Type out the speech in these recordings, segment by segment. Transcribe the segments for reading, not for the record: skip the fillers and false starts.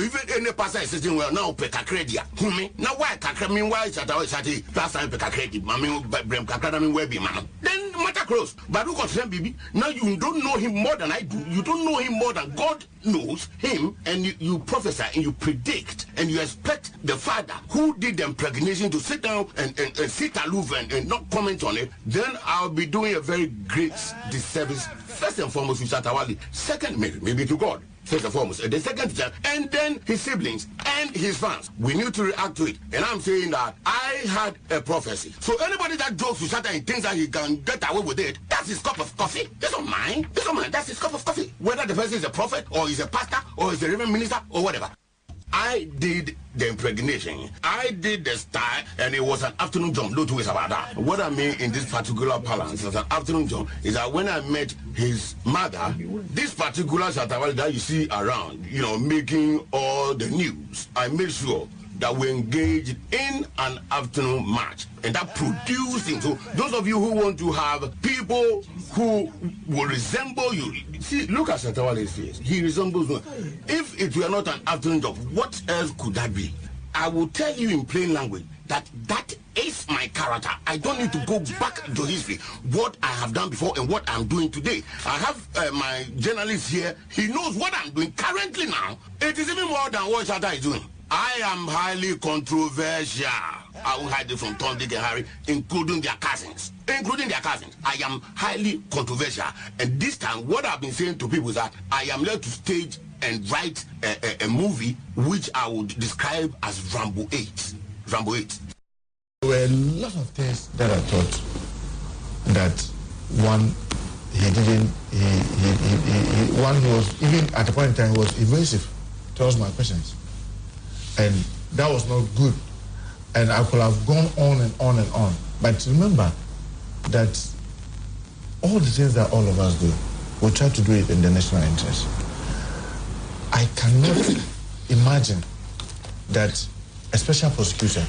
even any pastor is sitting well now pick a credit. Now why kakra mean why Shatta Wale last time pick a credit? Mami brem kakra mean where be man. Then matter close. But look at baby. Now you don't know him more than I do. You don't know him more than God knows him, and you prophesy and you predict and you expect the father who did the impregnation to sit down and sit aloof and not comment on it. Then I'll be doing a very great disservice, first and foremost to Shatta Wale, second maybe to God, first and foremost, the second child, and then his siblings and his fans. We need to react to it, and I'm saying that I had a prophecy. So anybody that jokes to Shatta and thinks that he can get away with it, that's his cup of coffee. It's not mine. It's not mine. That's his cup of coffee. Whether the person is a prophet or is a pastor or is a reverend minister or whatever. I did the impregnation. I did the style, and it was an afternoon jump. No two ways about that. What I mean in this particular balance as an afternoon jump is that when I met his mother, this particular Shatta Wale that you see around, you know, making all the news, I made sure that we engaged in an afternoon match, and that produced him. So those of you who want to have people who will resemble you, see, look at Shatta Wale's face. He resembles me. If it were not an afternoon job, what else could that be? I will tell you in plain language that that is my character. I don't need to go back to history, what I have done before and what I'm doing today. I have my journalist here. He knows what I'm doing currently now. It is even more than what Shatta is doing. I am highly controversial. I will hide it from Tom, Dick, and Harry, including their cousins. I am highly controversial. And this time, what I've been saying to people is that I am led to stage and write a movie which I would describe as Rambo 8. Rambo 8. There were a lot of things that I thought that one was, even at a point in time, was evasive towards my questions. And that was not good. And I could have gone on and on and on. But remember that all the things that all of us do, we try to do it in the national interest. I cannot imagine that a special prosecutor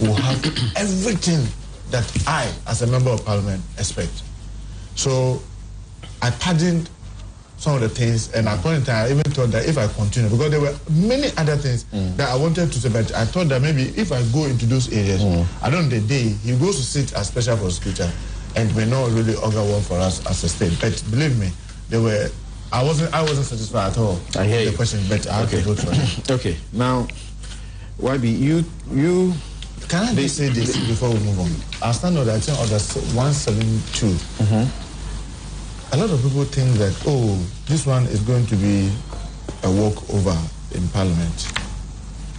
will have everything that I, as a member of parliament, expect. So I pardoned some of the things, and at one point in time, I even thought that if I continue, because there were many other things that I wanted to say, but I thought that maybe if I go into those areas, I don't know the day he goes to sit as special prosecutor, and may not really augur well for us as a state. But believe me, I wasn't satisfied at all. I hear the you. question, but I have to vote for it. Okay, now, YB, you. Can I just say this before we move on? I stand on that order 172. A lot of people think that, oh, this one is going to be a walkover in Parliament.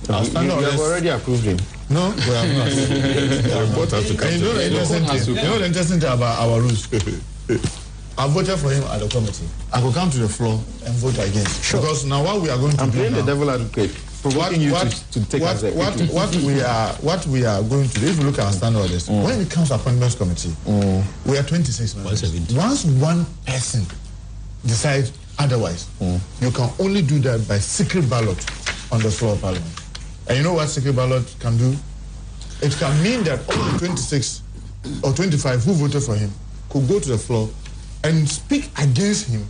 You have already approved him. No, we have not. The court has to come. You know the interesting thing about our rules? I voted for him at the committee. I could come to the floor and vote against. Sure. Because now what we are going to do playing now, the devil advocate. What we are going to do, if you look at our standard orders, when it comes to appointments committee, we are 26 members. Once one person decides otherwise, you can only do that by secret ballot on the floor of Parliament. And you know what secret ballot can do? It can mean that all the 26 or 25 who voted for him could go to the floor and speak against him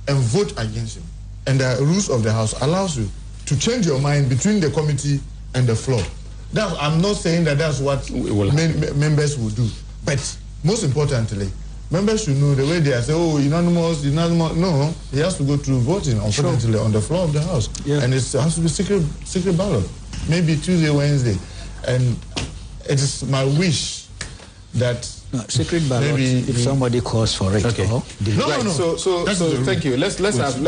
and vote against him. And the rules of the House allows you to change your mind between the committee and the floor. I'm not saying that that's what members will do. But most importantly, members should know the way they are saying, oh, unanimous. No, he has to go through voting, unfortunately, on the floor of the House. Yeah. And it has to be secret ballot. Maybe Tuesday, Wednesday. And it is my wish that secret ballot if somebody calls for it. Okay. No. So thank you. Let's have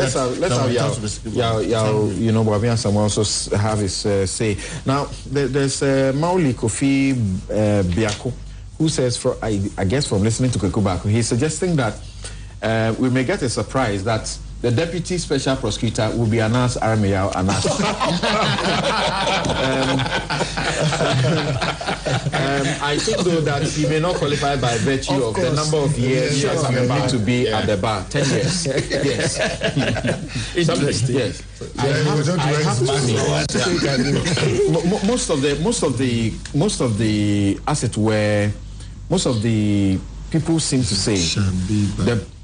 Bobby and someone also have his say. Now there's Mauli Kofi Biako, who says, I guess from listening to Kekubako, he's suggesting that we may get a surprise that the deputy special prosecutor will be announced Arameyao announced. I think though that he may not qualify by virtue of the number of years he has been to be at the bar. 10 years. Yes. Interesting. Yes. Most of the people seem to say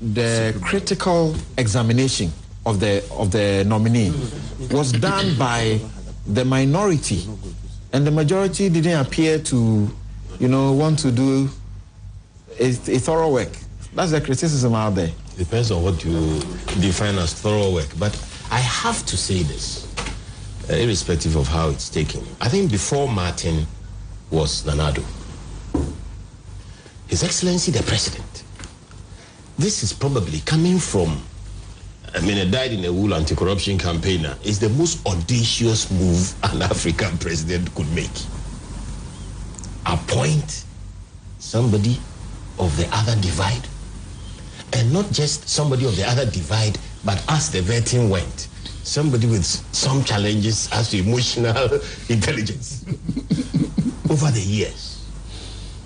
the critical examination of the nominee was done by the minority, and the majority didn't appear to, want to do a thorough work. That's the criticism out there. Depends on what you define as thorough work. But I have to say this, irrespective of how it's taken. I think before Martin was Nanado, His Excellency the President, this is probably coming from, a dyed-in-the-wool anti-corruption campaigner, is the most audacious move an African president could make. Appoint somebody of the other divide, and not just somebody of the other divide, but as the vetting went, somebody with some challenges as to emotional intelligence. Over the years,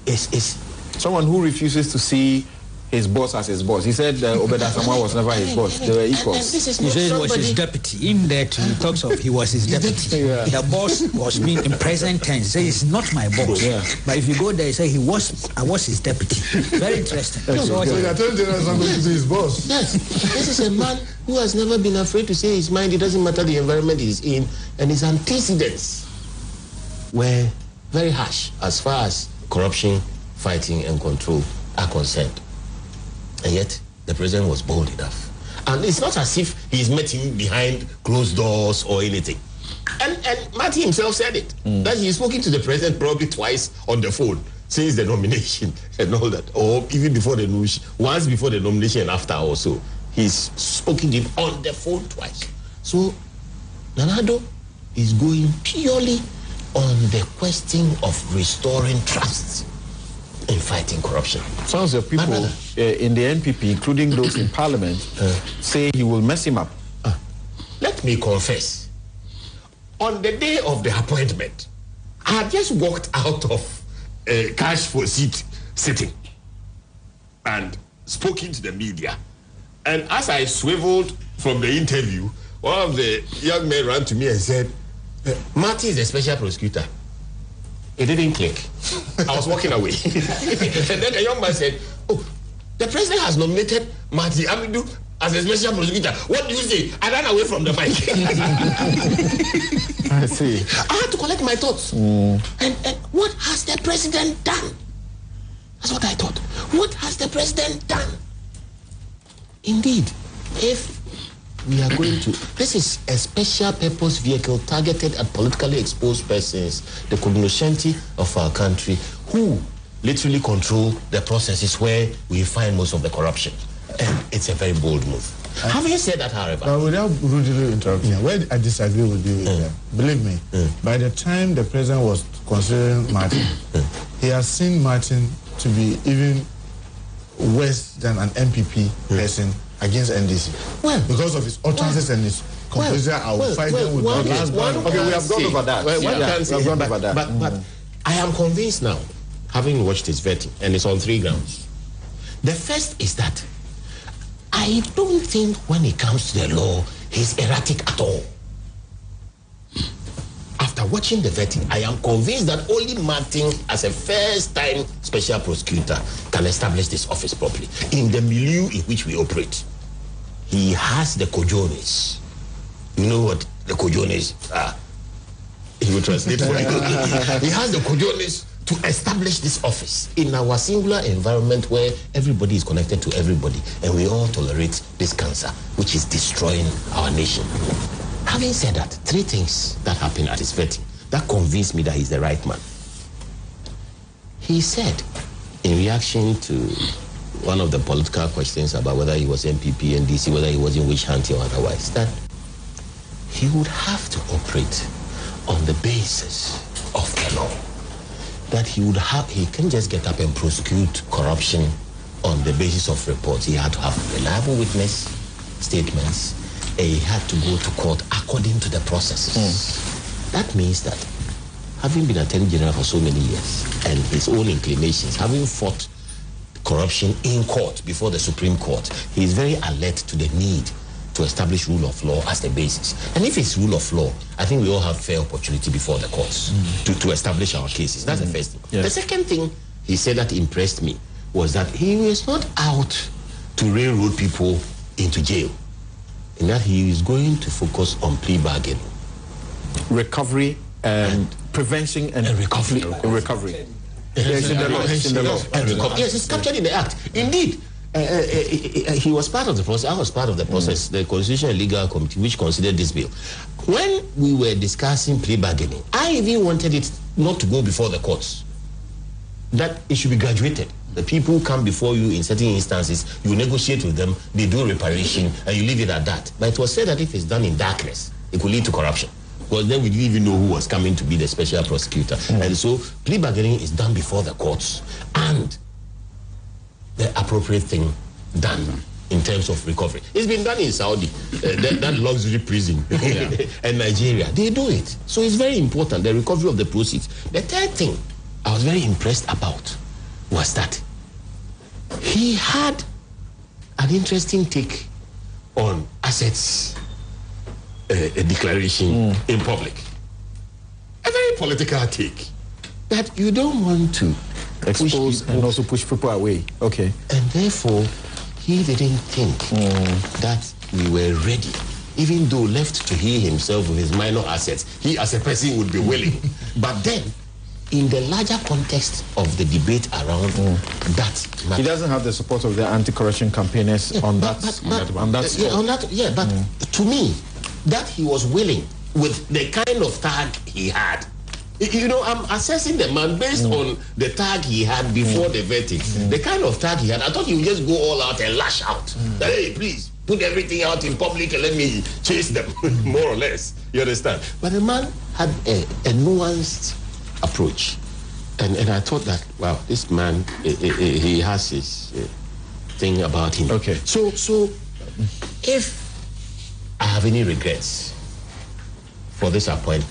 is someone who refuses to see his boss as his boss. He said Obeda Samuel was never his boss. They were equals. He said he was his deputy. In that he talks of he was his deputy. Yeah. The boss was being in present tense. Say he's not my boss. Yeah. But if you go there, you say I was his deputy. Very interesting. So the Attorney General is not going to be his boss. Yes. This is a man who has never been afraid to say his mind. It doesn't matter the environment he's in, and his antecedents were very harsh as far as corruption, fighting, and control are concerned. And yet, the president was bold enough. And it's not as if he's met him behind closed doors or anything. And Marty himself said it, that he's spoken to the president probably twice on the phone since the nomination and all that, or even before the nomination, once before the nomination and after also. He's spoken to him on the phone twice. So, Nanado is going purely on the question of restoring trust in fighting corruption. Sounds of people in the NPP, including those in parliament, say he will mess him up. Let me confess, on the day of the appointment, I had just walked out of a cash for seat sitting and spoken to the media. And as I swiveled from the interview, one of the young men ran to me and said, Marty is a special prosecutor. It didn't click. I was walking away. And then the young man said, oh, the president has nominated Marty Amidu as a special prosecutor. What do you say? I ran away from the mic. I see. I had to collect my thoughts. And what has the president done? That's what I thought. What has the president done? Indeed, if we are going to... This is a special purpose vehicle targeted at politically exposed persons, the cognoscenti of our country, who literally control the processes where we find most of the corruption. And it's a very bold move. Having said that, however... without rudely interrupting, where I disagree with you, believe me, by the time the president was considering Martin, he has seen Martin to be even worse than an MPP person against NDC. Well, because of his utterances and his composition, I will fight them with the last band. Okay, we have gone over that. We have gone over that. But I am convinced now, having watched his vetting, and it's on 3 grounds. The first is that I don't think when it comes to the law, he's erratic at all. After watching the vetting, I am convinced that only Martin, as a first-time special prosecutor, can establish this office properly. In the milieu in which we operate, he has the cojones. You know what the cojones are? He will translate for you. He has the cojones to establish this office in our singular environment where everybody is connected to everybody and we all tolerate this cancer, which is destroying our nation. Having said that, 3 things that happened at his vetting that convinced me that he's the right man. He said, in reaction to one of the political questions about whether he was MPP, NDC, whether he was in witch hunting or otherwise, that he would have to operate on the basis of the law. That he can just get up and prosecute corruption on the basis of reports. He had to have reliable witness statements. He had to go to court according to the processes. That means that having been Attorney General for so many years and his own inclinations, having fought corruption in court before the Supreme Court, he is very alert to the need to establish rule of law as the basis. And if it's rule of law, I think we all have fair opportunity before the courts to establish our cases. That's the first thing. Yes. The second thing he said that impressed me was that he was not out to railroad people into jail. in that he is going to focus on plea bargaining, recovery, prevention and recovery. Yes, in the law. Yes, it's captured in the Act. Indeed, he was part of the process. I was part of the process, the Constitutional and Legal Committee, which considered this bill. When we were discussing plea bargaining, I even wanted it not to go before the courts, that it should be graduated. The people come before you in certain instances, you negotiate with them, they do reparation, and you leave it at that. But it was said that if it's done in darkness, it could lead to corruption. Because then we didn't even know who was coming to be the special prosecutor. And so plea bargaining is done before the courts, and the appropriate thing done in terms of recovery. It's been done in Saudi, that luxury prison, and Nigeria. They do it. So it's very important, the recovery of the proceeds. The third thing I was very impressed about was that he had an interesting take on assets a declaration in public. A very political take that you don't want to expose and also push people away. Okay. And therefore, he didn't think that we were ready. Even though left to he himself with his minor assets, he as a person would be willing. But then, in the larger context of the debate around that matter, he doesn't have the support of the anti-corruption campaigners on that. But to me, that he was willing with the kind of tag he had. You know, I'm assessing the man based on the tag he had before the verdict. The kind of tag he had, I thought he would just go all out and lash out. That, hey, please, put everything out in public and let me chase them, more or less. You understand? But the man had a nuanced approach. And I thought that, wow, this man, he has his thing about him. Okay. So if I have any regrets for this appointment,